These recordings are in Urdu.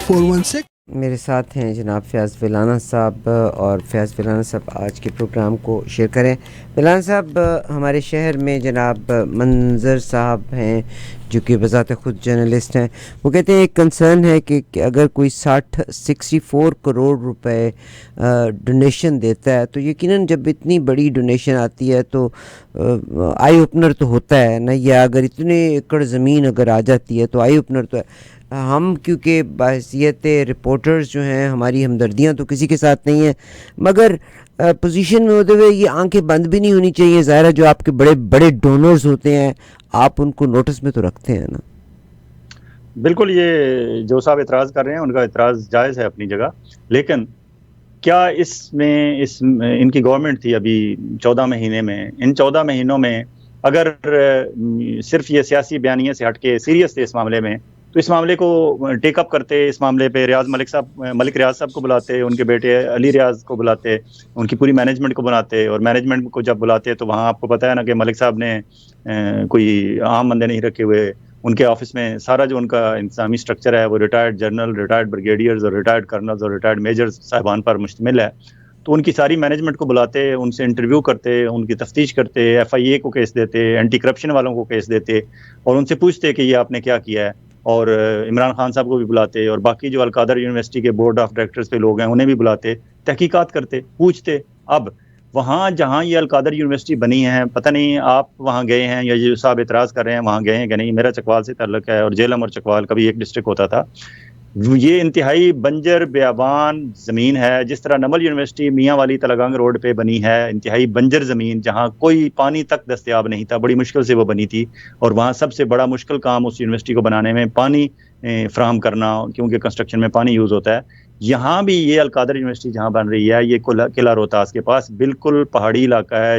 416। میرے ساتھ ہیں جناب فیاض ویلانہ صاحب، اور فیاض ویلانہ صاحب آج کے پروگرام کو شیئر کریں۔ ویلانہ صاحب، ہمارے شہر میں جناب منظر صاحب ہیں جو کہ بذات خود جرنلسٹ ہیں، وہ کہتے ہیں ایک کنسرن ہے کہ اگر کوئی 64 کروڑ روپے ڈونیشن دیتا ہے تو یقیناً جب اتنی بڑی ڈونیشن آتی ہے تو آئی اوپنر تو ہوتا ہے نا، یا اگر اتنے ایکڑ زمین اگر آ جاتی ہے تو آئی اوپنر تو ہے۔ ہم کیونکہ بحیثیت رپورٹرز جو ہیں ہماری ہمدردیاں تو کسی کے ساتھ نہیں ہیں، مگر پوزیشن میں ہوتے ہوئے یہ آنکھیں بند بھی نہیں ہونی چاہیے۔ ظاہر ہے جو آپ کے بڑے بڑے ڈونرز ہوتے ہیں آپ ان کو نوٹس میں تو رکھتے ہیں نا۔ بالکل، یہ جو صاحب اعتراض کر رہے ہیں ان کا اعتراض جائز ہے اپنی جگہ، لیکن کیا ان کی گورنمنٹ تھی ابھی 14 مہینے میں، ان 14 مہینوں میں اگر صرف یہ سیاسی بیانیے سے ہٹ کے سیریس تھے اس معاملے میں تو اس معاملے کو ٹیک اپ کرتے، اس معاملے پہ ملک ریاض صاحب کو بلاتے، ان کے بیٹے علی ریاض کو بلاتے، ان کی پوری مینجمنٹ کو بلاتے، اور مینجمنٹ کو جب بلاتے تو وہاں آپ کو پتہ ہے نا کہ ملک صاحب نے کوئی عام بندے نہیں رکھے ہوئے، ان کے آفس میں سارا جو ان کا انتظامی سٹرکچر ہے وہ ریٹائرڈ جنرل، ریٹائرڈ بریگیڈیئرز اور ریٹائرڈ کرنلز اور ریٹائرڈ میجرز صاحبان پر مشتمل ہے۔ تو ان کی ساری مینجمنٹ کو بلاتے، ان سے انٹرویو کرتے، ان کی تفتیش کرتے، ایف آئی اے کو کیس دیتے، اینٹی کرپشن والوں کو کیس دیتے، اور ان سے پوچھتے کہ یہ آپ نے کیا کیا ہے، اور عمران خان صاحب کو بھی بلاتے، اور باقی جو القادر یونیورسٹی کے بورڈ آف ڈائریکٹرز پہ لوگ ہیں انہیں بھی بلاتے، تحقیقات کرتے، پوچھتے۔ اب وہاں جہاں یہ القادر یونیورسٹی بنی ہے، پتہ نہیں آپ وہاں گئے ہیں یا جو صاحب اعتراض کر رہے ہیں وہاں گئے ہیں کہ نہیں، میرا چکوال سے تعلق ہے، اور جیلم اور چکوال کبھی ایک ڈسٹرکٹ ہوتا تھا۔ یہ انتہائی بنجر بیابان زمین ہے، جس طرح نمل یونیورسٹی میاں والی تلگنگ روڈ پہ بنی ہے، انتہائی بنجر زمین جہاں کوئی پانی تک دستیاب نہیں تھا، بڑی مشکل سے وہ بنی تھی، اور وہاں سب سے بڑا مشکل کام اس یونیورسٹی کو بنانے میں پانی فراہم کرنا، کیونکہ کنسٹرکشن میں پانی یوز ہوتا ہے۔ یہاں بھی یہ القادر یونیورسٹی جہاں بن رہی ہے، یہ قلعہ روہتاس کے پاس بالکل پہاڑی علاقہ ہے،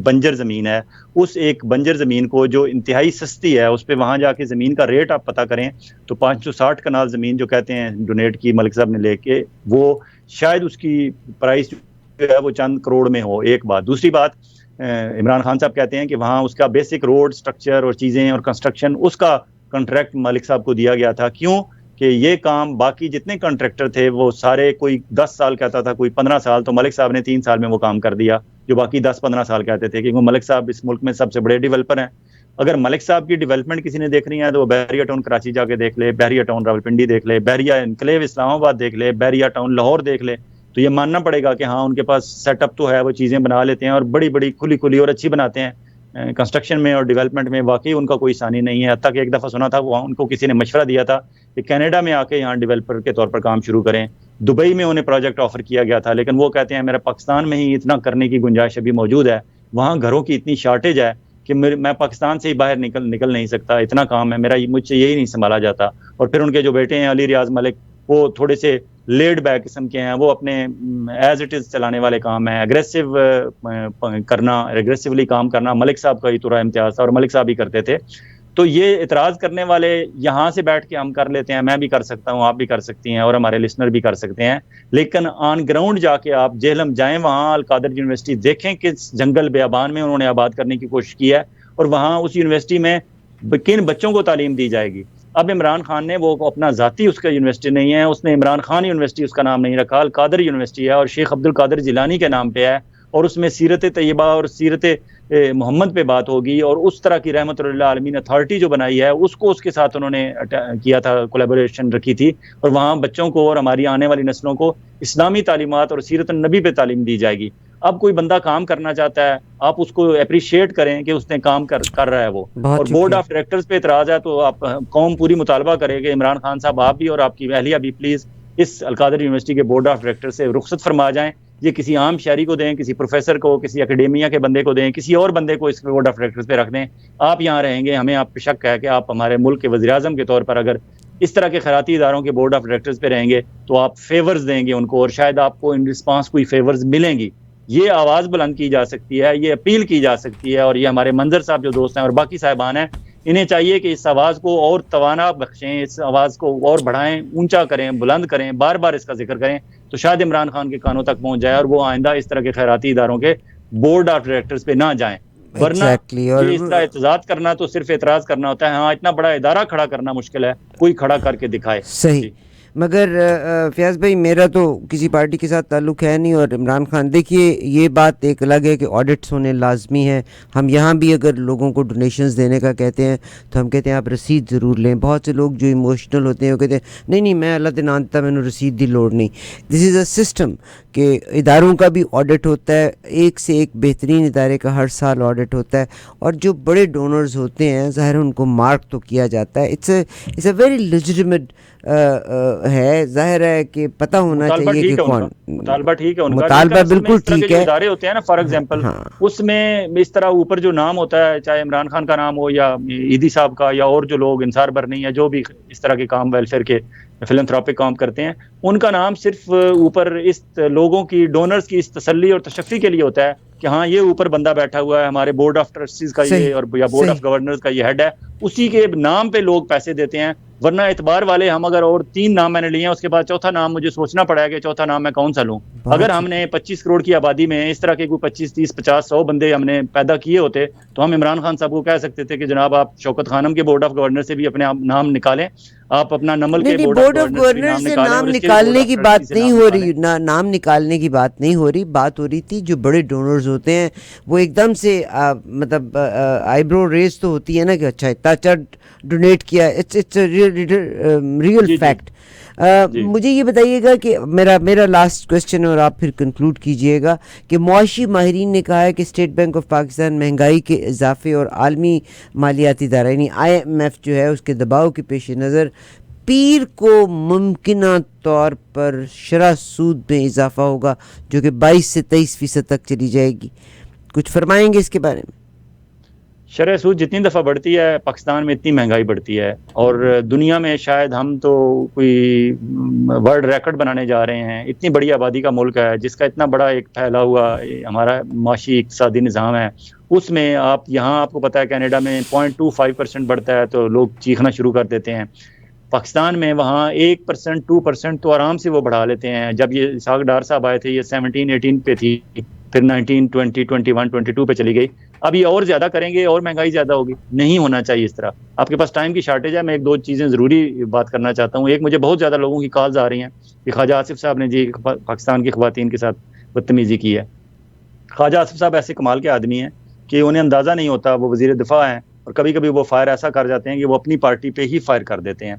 بنجر زمین ہے۔ اس ایک بنجر زمین کو جو انتہائی سستی ہے، اس پہ وہاں جا کے زمین کا ریٹ آپ پتہ کریں تو 560 کنال زمین جو کہتے ہیں ڈونیٹ کی ملک صاحب نے لے کے، وہ شاید اس کی پرائس جو ہے وہ چند کروڑ میں ہو۔ ایک بات، دوسری بات، عمران خان صاحب کہتے ہیں کہ وہاں اس کا بیسک روڈ سٹرکچر اور چیزیں اور کنسٹرکشن اس کا کنٹریکٹ ملک صاحب کو دیا گیا تھا۔ کیوں کہ یہ کام باقی جتنے کنٹریکٹر تھے وہ سارے، کوئی 10 سال کہتا تھا، کوئی 15 سال، تو ملک صاحب نے 3 سال میں وہ کام کر دیا جو باقی 10-15 سال کہتے تھے، کیونکہ ملک صاحب اس ملک میں سب سے بڑے ڈیولپر ہیں۔ اگر ملک صاحب کی ڈیولپمنٹ کسی نے دیکھنی ہے تو وہ بحریہ ٹاؤن کراچی جا کے دیکھ لے، بحریہ ٹاؤن راولپنڈی دیکھ لے، بحریہ انکلیو اسلام آباد دیکھ لے، بحریہ ٹاؤن لاہور دیکھ لے، تو یہ ماننا پڑے گا کہ ہاں ان کے پاس سیٹ اپ تو ہے، وہ چیزیں بنا لیتے ہیں اور بڑی بڑی کھلی کھلی اور اچھی بناتے ہیں۔ کنسٹرکشن میں اور ڈیولپمنٹ میں واقعی ان کا کوئی ثانی نہیں ہے، حتیٰ کہ ایک دفعہ سنا تھا وہ ان کو کسی نے مشورہ دیا تھا کہ کینیڈا میں آ کے یہاں ڈیولپر کے طور پر کام شروع کریں۔ دبئی میں انہیں پروجیکٹ آفر کیا گیا تھا، لیکن وہ کہتے ہیں میرا پاکستان میں ہی اتنا کرنے کی گنجائش ابھی موجود ہے، وہاں گھروں کی اتنی شارٹیج ہے کہ میں پاکستان سے ہی باہر نکل نہیں سکتا، اتنا کام ہے میرا، مجھ سے یہی نہیں سنبھالا جاتا۔ اور پھر ان کے جو بیٹے ہیں علی ریاض ملک، وہ تھوڑے سے لیڈ بیک قسم کے ہیں، وہ اپنے ایز اٹ از چلانے والے کام ہیں، ایگریسولی کام کرنا ملک صاحب کا ہی تھوڑا امتیاز تھا اور ملک صاحب ہی کرتے تھے۔ تو یہ اعتراض کرنے والے یہاں سے بیٹھ کے ہم کر لیتے ہیں، میں بھی کر سکتا ہوں، آپ بھی کر سکتی ہیں، اور ہمارے لسنر بھی کر سکتے ہیں، لیکن آن گراؤنڈ جا کے آپ جہلم جائیں، وہاں القادر یونیورسٹی دیکھیں کس جنگل بیابان میں انہوں نے آباد کرنے کی کوشش کی ہے، اور وہاں اس یونیورسٹی میں کن بچوں کو تعلیم دی جائے گی۔ اب عمران خان نے وہ اپنا ذاتی اس کا یونیورسٹی نہیں ہے، اس نے عمران خان یونیورسٹی اس کا نام نہیں رکھا، القادر یونیورسٹی ہے، اور شیخ عبد القادر جیلانی کے نام پہ ہے، اور اس میں سیرت طیبہ اور سیرت محمد پہ بات ہوگی، اور اس طرح کی رحمت اللہ عالمین اتھارٹی جو بنائی ہے اس کو اس کے ساتھ انہوں نے کیا تھا، کولیبوریشن رکھی تھی، اور وہاں بچوں کو اور ہماری آنے والی نسلوں کو اسلامی تعلیمات اور سیرت النبی پہ تعلیم دی جائے گی۔ اب کوئی بندہ کام کرنا چاہتا ہے، آپ اس کو اپریشیٹ کریں کہ اس نے کام کر رہا ہے وہ، اور بورڈ آف ڈائریکٹرز پہ اعتراض ہے تو آپ قوم پوری مطالبہ کرے کہ عمران خان صاحب آپ بھی اور آپ کی اہلیہ بھی پلیز اس القادر یونیورسٹی کے بورڈ آف ڈائریکٹر سے رخصت فرما جائیں، یہ کسی عام شہری کو دیں، کسی پروفیسر کو، کسی اکیڈیمیا کے بندے کو دیں، کسی اور بندے کو اس بورڈ آف ڈائریکٹرز پہ رکھ دیں۔ آپ یہاں رہیں گے، ہمیں آپ پہ شک ہے کہ آپ ہمارے ملک کے وزیر اعظم کے طور پر اگر اس طرح کے خیراتی اداروں کے بورڈ آف ڈائریکٹرز پہ رہیں گے تو آپ فیورز دیں گے ان کو، اور شاید آپ کو ان رسپانس کوئی فیورز ملیں گی۔ یہ آواز بلند کی جا سکتی ہے، یہ اپیل کی جا سکتی ہے، اور یہ ہمارے منظر صاحب جو دوست ہیں اور باقی صاحبان ہیں، انہیں چاہیے کہ اس آواز کو اور توانا بخشیں، اس آواز کو اور بڑھائیں، اونچا کریں، بلند کریں، بار بار اس کا ذکر کریں، تو شاید عمران خان کے کانوں تک پہنچ جائے اور وہ آئندہ اس طرح کے خیراتی اداروں کے بورڈ آف ڈائریکٹرز پہ نہ جائیں۔ ورنہ ایگزیکٹلی. اور یہ اس طرح احتجاج کرنا تو صرف اعتراض کرنا ہوتا ہے. ہاں اتنا بڑا ادارہ کھڑا کرنا مشکل ہے, کوئی کھڑا کر کے دکھائے. صحیح. مگر فیاض بھائی میرا تو کسی پارٹی کے ساتھ تعلق ہے نہیں, اور عمران خان دیکھیے یہ بات ایک الگ ہے کہ آڈٹس ہونے لازمی ہیں. ہم یہاں بھی اگر لوگوں کو ڈونیشنز دینے کا کہتے ہیں تو ہم کہتے ہیں آپ رسید ضرور لیں. بہت سے لوگ جو ایموشنل ہوتے ہیں وہ کہتے ہیں نہیں نہیں میں اللہ دے نام دیتا, میں نے رسید دی لوڑ نہیں. دس از اے سسٹم کہ اداروں کا بھی آڈٹ ہوتا ہے, ایک سے ایک بہترین ادارے کا ہر سال آڈٹ ہوتا ہے, اور جو بڑے ڈونرز ہوتے ہیں ظاہر ان کو مارک تو کیا جاتا ہے. اٹس اے ویری لیجٹمیٹ ہے. ظاہر ہے کہ پتہ ہونا چاہیے کہ کون. مطالبہ ٹھیک ہے ان کا, مطالبہ بالکل ٹھیک ہے. ادارے ہوتے ہیں نا فار ایگزامپل, اس میں اس طرح اوپر جو نام ہوتا ہے چاہے عمران خان کا نام ہو یا ایدی صاحب کا یا اور جو لوگ انصار برنی یا جو بھی اس طرح کے کام ویلفیئر کے فلنتھراپک کام کرتے ہیں, ان کا نام صرف اوپر اس لوگوں کی ڈونرز کی اس تسلی اور تشفی کے لیے ہوتا ہے کہ ہاں یہ اوپر بندہ بیٹھا ہوا ہے ہمارے بورڈ آف ٹرسٹیز کا یہ اور یا بورڈ آف گورنرز کا یہ ہیڈ ہے, اسی کے نام پہ لوگ پیسے دیتے ہیں. ورنہ اعتبار والے ہم اگر اور 3 نام میں نے لیے ہیں اس کے بعد چوتھا نام مجھے سوچنا پڑا ہے کہ چوتھا نام میں کون سا لوں. اگر ہم نے 25 کروڑ کی آبادی میں اس طرح کے کوئی 25 30 50 100 بندے ہم نے پیدا کیے ہوتے تو ہم عمران خان صاحب کو کہہ سکتے تھے کہ جناب آپ شوکت خانم کے بورڈ آف گورنر سے بھی اپنے نام نکالیں, آپ اپنا نمل کے بورڈ آف گورنر سے نام نکالنے کی بات نہیں ہو رہی, نام نکالنے کی بات نہیں ہو رہی. بات ہو رہی تھی جو بڑے ڈونرز ہوتے ہیں وہ ایک دم سے مطلب آئی برو ریز تو ہوتی ہے نا کہ اچھا اتنا اچھا ڈونیٹ کیا. It's real fact. مجھے یہ بتائیے گا کہ میرا لاسٹ کویسچن اور آپ پھر کنکلوڈ کیجئے گا کہ معاشی ماہرین نے کہا ہے کہ اسٹیٹ بینک آف پاکستان مہنگائی کے اضافے اور عالمی مالیاتی ادارہ یعنی IMF جو ہے اس کے دباؤ کے پیش نظر پیر کو ممکنہ طور پر شرح سود میں اضافہ ہوگا جو کہ 22 سے 23% تک چلی جائے گی. کچھ فرمائیں گے اس کے بارے میں؟ شرح سود جتنی دفعہ بڑھتی ہے پاکستان میں اتنی مہنگائی بڑھتی ہے, اور دنیا میں شاید ہم تو کوئی ورلڈ ریکارڈ بنانے جا رہے ہیں. اتنی بڑی آبادی کا ملک ہے جس کا اتنا بڑا ایک پھیلا ہوا ہمارا معاشی اقتصادی نظام ہے, اس میں آپ یہاں آپ کو پتہ ہے کینیڈا میں 0.25% بڑھتا ہے تو لوگ چیخنا شروع کر دیتے ہیں. پاکستان میں وہاں 1% 2% تو آرام سے وہ بڑھا لیتے ہیں. جب یہ اسحاق ڈار صاحب آئے تھے یہ 17-18 پہ تھی, پھر 19 20 21 22 پہ چلی گئی. اب یہ اور زیادہ کریں گے اور مہنگائی زیادہ ہوگی. نہیں ہونا چاہیے اس طرح. آپ کے پاس ٹائم کی شارٹیج ہے, میں 1-2 چیزیں ضروری بات کرنا چاہتا ہوں. ایک, مجھے بہت زیادہ لوگوں کی کالز آ رہی ہیں کہ خواجہ آصف صاحب نے جی پاکستان کی خواتین کے ساتھ بدتمیزی کی ہے. خواجہ آصف صاحب ایسے کمال کے آدمی ہیں کہ انہیں اندازہ نہیں ہوتا, وہ وزیر دفاع ہیں اور کبھی کبھی وہ فائر ایسا کر جاتے ہیں کہ وہ اپنی پارٹی پہ ہی فائر کر دیتے ہیں.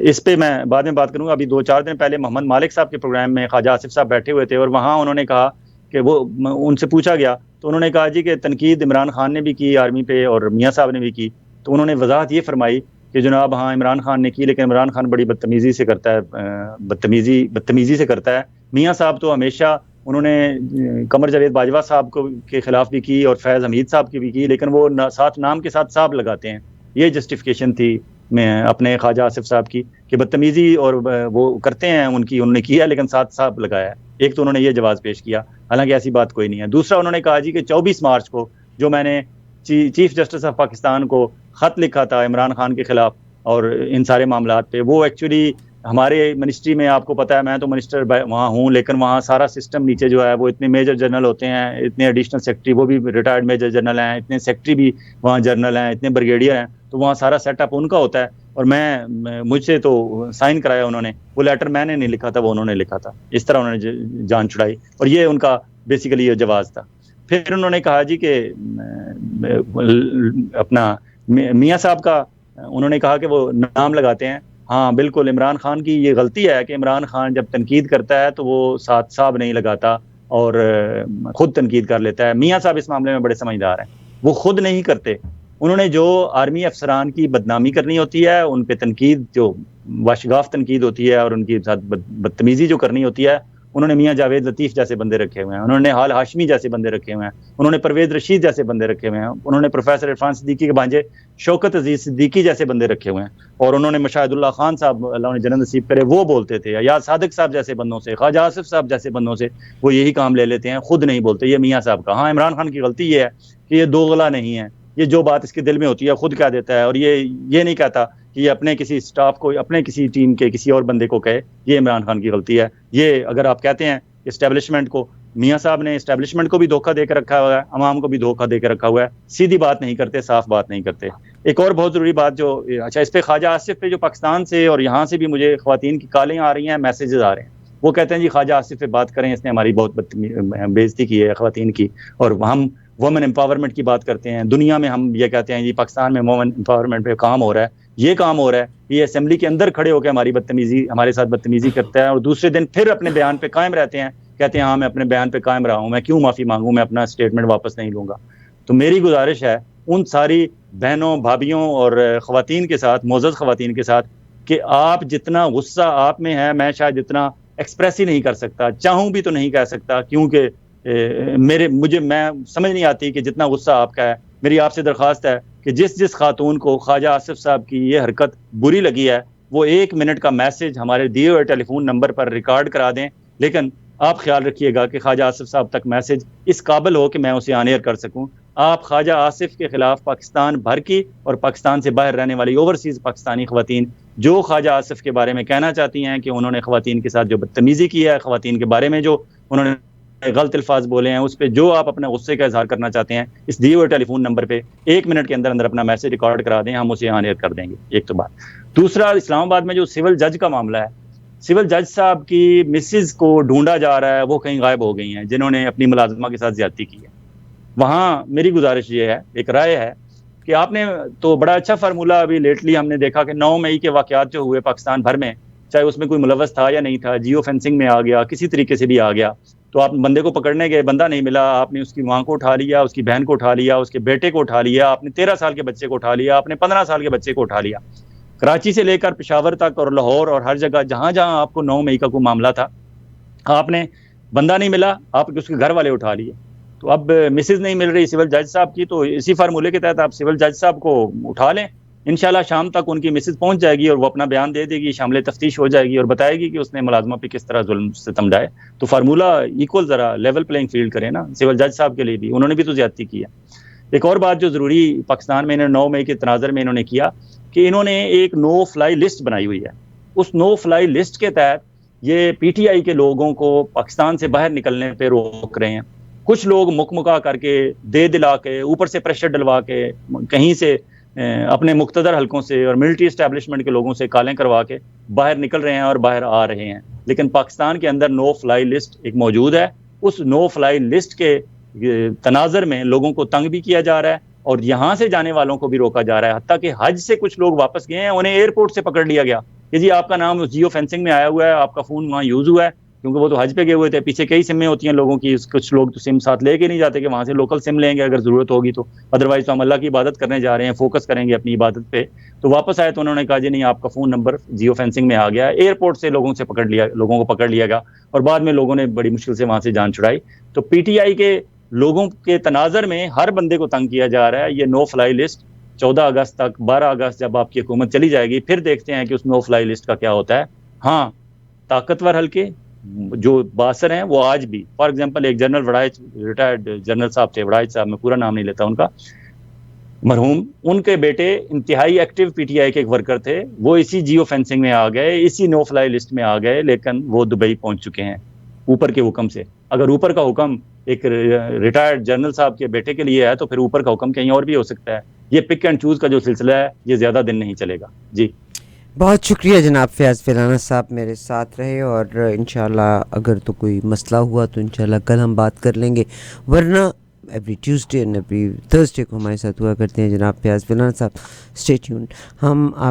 اس پہ میں بعد میں بات کروں گا. ابھی 2-4 دن پہلے محمد مالک صاحب کے پروگرام میں خواجہ آصف صاحب بیٹھے ہوئے تھے اور وہاں انہوں نے کہا کہ وہ ان سے پوچھا گیا تو انہوں نے کہا جی کہ تنقید عمران خان نے بھی کی آرمی پہ اور میاں صاحب نے بھی کی. تو انہوں نے وضاحت یہ فرمائی کہ جناب ہاں عمران خان نے کی لیکن عمران خان بڑی بدتمیزی سے کرتا ہے, بدتمیزی سے کرتا ہے. میاں صاحب تو ہمیشہ انہوں نے قمر جاوید باجوہ صاحب کو کے خلاف بھی کی اور فیض حمید صاحب کی بھی کی, لیکن وہ ساتھ نام کے ساتھ صاحب لگاتے ہیں. یہ جسٹیفیکیشن تھی میں اپنے خواجہ آصف صاحب کی کہ بدتمیزی اور وہ کرتے ہیں انہوں نے کیا لیکن ساتھ صاحب لگایا ہے. ایک تو انہوں نے یہ جواز پیش کیا, حالانکہ ایسی بات کوئی نہیں ہے. دوسرا انہوں نے کہا جی کہ 24 مارچ کو جو میں نے چیف جسٹس آف پاکستان کو خط لکھا تھا عمران خان کے خلاف اور ان سارے معاملات پہ, وہ ایکچولی ہمارے منسٹری میں آپ کو پتہ ہے میں تو منسٹر وہاں ہوں, لیکن وہاں سارا سسٹم نیچے جو ہے وہ اتنے میجر جنرل ہوتے ہیں, اتنے ایڈیشنل سیکرٹری وہ بھی ریٹائرڈ میجر جنرل ہیں, اتنے سیکرٹری بھی وہاں جنرل ہیں, اتنے بریگیڈیئر ہیں, تو وہاں سارا سیٹ اپ ان کا ہوتا ہے. اور مجھ سے تو سائن کرایا انہوں نے, وہ لیٹر میں نے نہیں لکھا تھا وہ انہوں نے لکھا تھا. اس طرح انہوں نے جان چھڑائی اور یہ ان کا بیسیکلی یہ جواز تھا. پھر انہوں نے کہا جی کہ اپنا میاں صاحب کا انہوں نے کہا کہ وہ نام لگاتے ہیں. ہاں بالکل عمران خان کی یہ غلطی ہے کہ عمران خان جب تنقید کرتا ہے تو وہ ساتھ صاحب نہیں لگاتا اور خود تنقید کر لیتا ہے. میاں صاحب اس معاملے میں بڑے سمجھدار ہیں, وہ خود نہیں کرتے. انہوں نے جو آرمی افسران کی بدنامی کرنی ہوتی ہے, ان پہ تنقید جو واشگاف تنقید ہوتی ہے اور ان کی ساتھ بدتمیزی جو کرنی ہوتی ہے, انہوں نے میاں جاوید لطیف جیسے بندے رکھے ہوئے ہیں, انہوں نے حال ہاشمی جیسے بندے رکھے ہوئے ہیں, انہوں نے پرویز رشید جیسے بندے رکھے ہوئے ہیں, انہوں نے پروفیسر عرفان صدیقی کے بھانجے شوکت عزیز صدیقی جیسے بندے رکھے ہوئے ہیں, اور انہوں نے مشاہد اللہ خان صاحب اللہ نے جنت نصیب کرے وہ بولتے تھے, یا صادق صاحب جیسے بندوں سے, خواجہ آصف صاحب جیسے بندوں سے وہ یہی کام لے لیتے ہیں, خود نہیں بولتے. یہ میاں صاحب کا. ہاں عمران خان کی غلطی یہ ہے کہ یہ دوغلا نہیں ہے, یہ جو بات اس کے دل میں ہوتی ہے خود کہہ دیتا ہے, اور یہ نہیں کہتا کہ یہ اپنے کسی سٹاف کو اپنے کسی ٹیم کے کسی اور بندے کو کہے. یہ عمران خان کی غلطی ہے. یہ اگر آپ کہتے ہیں اسٹیبلشمنٹ کو میاں صاحب نے اسٹیبلشمنٹ کو بھی دھوکہ دے کے رکھا ہوا ہے, عوام کو بھی دھوکہ دے کے رکھا ہوا ہے, سیدھی بات نہیں کرتے, صاف بات نہیں کرتے. ایک اور بہت ضروری بات جو اچھا اس پہ خواجہ آصف پہ جو پاکستان سے اور یہاں سے بھی مجھے خواتین کی کالیں آ رہی ہیں, میسیجز آ رہے ہیں, وہ کہتے ہیں جی خواجہ آصف پہ بات کریں, اس نے ہماری بہت بےزتی کی ہے خواتین کی, اور ہم وومن امپاورمنٹ کی بات کرتے ہیں. دنیا میں ہم یہ کہتے ہیں جی پاکستان میں وومن امپاورمنٹ پہ کام ہو رہا ہے, یہ کام ہو رہا ہے, یہ اسمبلی کے اندر کھڑے ہو کے ہمارے ساتھ بدتمیزی کرتا ہے, اور دوسرے دن پھر اپنے بیان پہ قائم رہتے ہیں, کہتے ہیں ہاں میں اپنے بیان پہ قائم رہا ہوں, میں کیوں معافی مانگوں, میں اپنا اسٹیٹمنٹ واپس نہیں لوں گا. تو میری گزارش ہے ان ساری بہنوں بھابھیوں اور خواتین کے ساتھ, معزز خواتین کے ساتھ, کہ آپ جتنا غصہ آپ میں ہے میں شاید اتنا ایکسپریس ہی نہیں کر سکتا, چاہوں بھی تو نہیں کہہ سکتا, کیونکہ میں سمجھ نہیں آتی کہ جتنا غصہ آپ کا ہے. میری آپ سے درخواست ہے کہ جس خاتون کو خواجہ آصف صاحب کی یہ حرکت بری لگی ہے وہ 1 منٹ کا میسج ہمارے دیے ہوئے ٹیلی فون نمبر پر ریکارڈ کرا دیں, لیکن آپ خیال رکھیے گا کہ خواجہ آصف صاحب تک میسج اس قابل ہو کہ میں اسے آن ایئر کر سکوں. آپ خواجہ آصف کے خلاف پاکستان بھر کی اور پاکستان سے باہر رہنے والی اوورسیز پاکستانی خواتین جو خواجہ آصف کے بارے میں کہنا چاہتی ہیں کہ انہوں نے خواتین کے ساتھ جو بدتمیزی کی ہے, خواتین کے بارے میں جو انہوں نے غلط الفاظ بولے ہیں, اس پہ جو آپ اپنے غصے کا اظہار کرنا چاہتے ہیں, اس دیے ہوئے ٹیلی فون نمبر پہ 1 منٹ کے اندر اندر اپنا میسج ریکارڈ کرا دیں, ہم اسے آن ایئر کر دیں گے. ایک تو بات. دوسرا, اسلام آباد میں جو سول جج کا معاملہ ہے, سول جج صاحب کی مسز کو ڈھونڈا جا رہا ہے, وہ کہیں غائب ہو گئی ہیں جنہوں نے اپنی ملازمہ کے ساتھ زیادتی کی ہے. وہاں میری گزارش یہ ہے, ایک رائے ہے کہ آپ نے تو بڑا اچھا فارمولہ ابھی لیٹلی ہم نے دیکھا کہ 9 مئی کے واقعات جو ہوئے پاکستان بھر میں, چاہے اس میں کوئی ملوث تھا یا نہیں تھا, جیو فینسنگ میں آ گیا, کسی طریقے سے بھی آ گیا, تو آپ بندے کو پکڑنے گئے, بندہ نہیں ملا, آپ نے اس کی ماں کو اٹھا لیا, اس کی بہن کو اٹھا لیا, اس کے بیٹے کو اٹھا لیا, آپ نے 13 سال کے بچے کو اٹھا لیا, آپ نے 15 سال کے بچے کو اٹھا لیا. کراچی سے لے کر پشاور تک اور لاہور اور ہر جگہ جہاں جہاں آپ کو 9 مئی کا کوئی معاملہ تھا, آپ نے بندہ نہیں ملا, آپ اس کے گھر والے اٹھا لیے. تو اب مسز نہیں مل رہی سول جج صاحب کی, تو اسی فارمولے کے تحت آپ سول جج صاحب کو اٹھا لیں, انشاءاللہ شام تک ان کی مسز پہنچ جائے گی اور وہ اپنا بیان دے دے گی, شامل تفتیش ہو جائے گی اور بتائے گی کہ اس نے ملازمہ پہ کس طرح ظلم ستم ڈھائے. تو فارمولہ ایکول, ذرا لیول پلینگ فیلڈ کریں نا سول جج صاحب کے لیے بھی, انہوں نے بھی تو زیادتی کی ہے. ایک اور بات جو ضروری پاکستان میں 9 مئی کے تناظر میں انہوں نے کیا کہ انہوں نے ایک نو فلائی لسٹ بنائی ہوئی ہے. اس نو فلائی لسٹ کے تحت یہ پی ٹی آئی کے لوگوں کو پاکستان سے باہر نکلنے پہ روک رہے ہیں. کچھ لوگ مکمکا کر کے, دے دلا کے, اوپر سے پریشر ڈلوا کے, کہیں سے اپنے مقتدر حلقوں سے اور ملٹری اسٹیبلشمنٹ کے لوگوں سے کالیں کروا کے باہر نکل رہے ہیں اور باہر آ رہے ہیں. لیکن پاکستان کے اندر نو فلائی لسٹ ایک موجود ہے. اس نو فلائی لسٹ کے تناظر میں لوگوں کو تنگ بھی کیا جا رہا ہے اور یہاں سے جانے والوں کو بھی روکا جا رہا ہے. حتیٰ کہ حج سے کچھ لوگ واپس گئے ہیں, انہیں ایئرپورٹ سے پکڑ لیا گیا کہ جی آپ کا نام اس جیو فینسنگ میں آیا ہوا ہے, آپ کا فون وہاں یوز ہوا ہے, کیونکہ وہ تو حج پہ گئے ہوئے تھے. پیچھے کئی سمیں ہوتی ہیں لوگوں کی, کچھ لوگ تو سم ساتھ لے کے نہیں جاتے کہ وہاں سے لوکل سم لیں گے اگر ضرورت ہوگی تو, ادروائز تو ہم اللہ کی عبادت کرنے جا رہے ہیں, فوکس کریں گے اپنی عبادت پہ. تو واپس آئے تو انہوں نے کہا جی نہیں آپ کا فون نمبر جیو فینسنگ میں آ گیا ہے. ایئرپورٹ سے لوگوں کو پکڑ لیا گیا اور بعد میں لوگوں نے بڑی مشکل سے وہاں سے جان چھڑائی. تو پی ٹی آئی کے لوگوں کے تناظر میں ہر بندے کو تنگ کیا جا رہا ہے. یہ نو فلائی لسٹ 14 اگست تک, 12 اگست جب آپ کی حکومت چلی جائے گی پھر دیکھتے ہیں کہ اس نو فلائی لسٹ کا کیا ہوتا ہے. ہاں طاقتور حلقے جو باثر ہیں وہ آج بھی, فار ایگزامپل ایک جنرل وڑائچ, ریٹائرڈ جنرل صاحب تھے وڑائچ صاحب, میں پورا نام نہیں لیتا ان کا, مرحوم, ان کے بیٹے انتہائی ایکٹیو پی ٹی آئی کے ایک ورکر تھے, وہ اسی جیو فینسنگ میں آ گئے, اسی نو فلائی لسٹ میں آ گئے, لیکن وہ دبئی پہنچ چکے ہیں اوپر کے حکم سے. اگر اوپر کا حکم ایک ریٹائرڈ جنرل صاحب کے بیٹے کے لیے ہے تو پھر اوپر کا حکم کہیں اور بھی ہو سکتا ہے. یہ پک اینڈ چوز کا جو سلسلہ ہے یہ زیادہ دن نہیں چلے گا. جی بہت شکریہ جناب فیاض ویلانہ صاحب, میرے ساتھ رہے, اور انشاءاللہ اگر تو کوئی مسئلہ ہوا تو انشاءاللہ کل ہم بات کر لیں گے, ورنہ every Tuesday and every Thursday کو ہمارے ساتھ ہوا کرتے ہیں جناب فیاض ویلانہ صاحب. Stay tuned. ہم آپ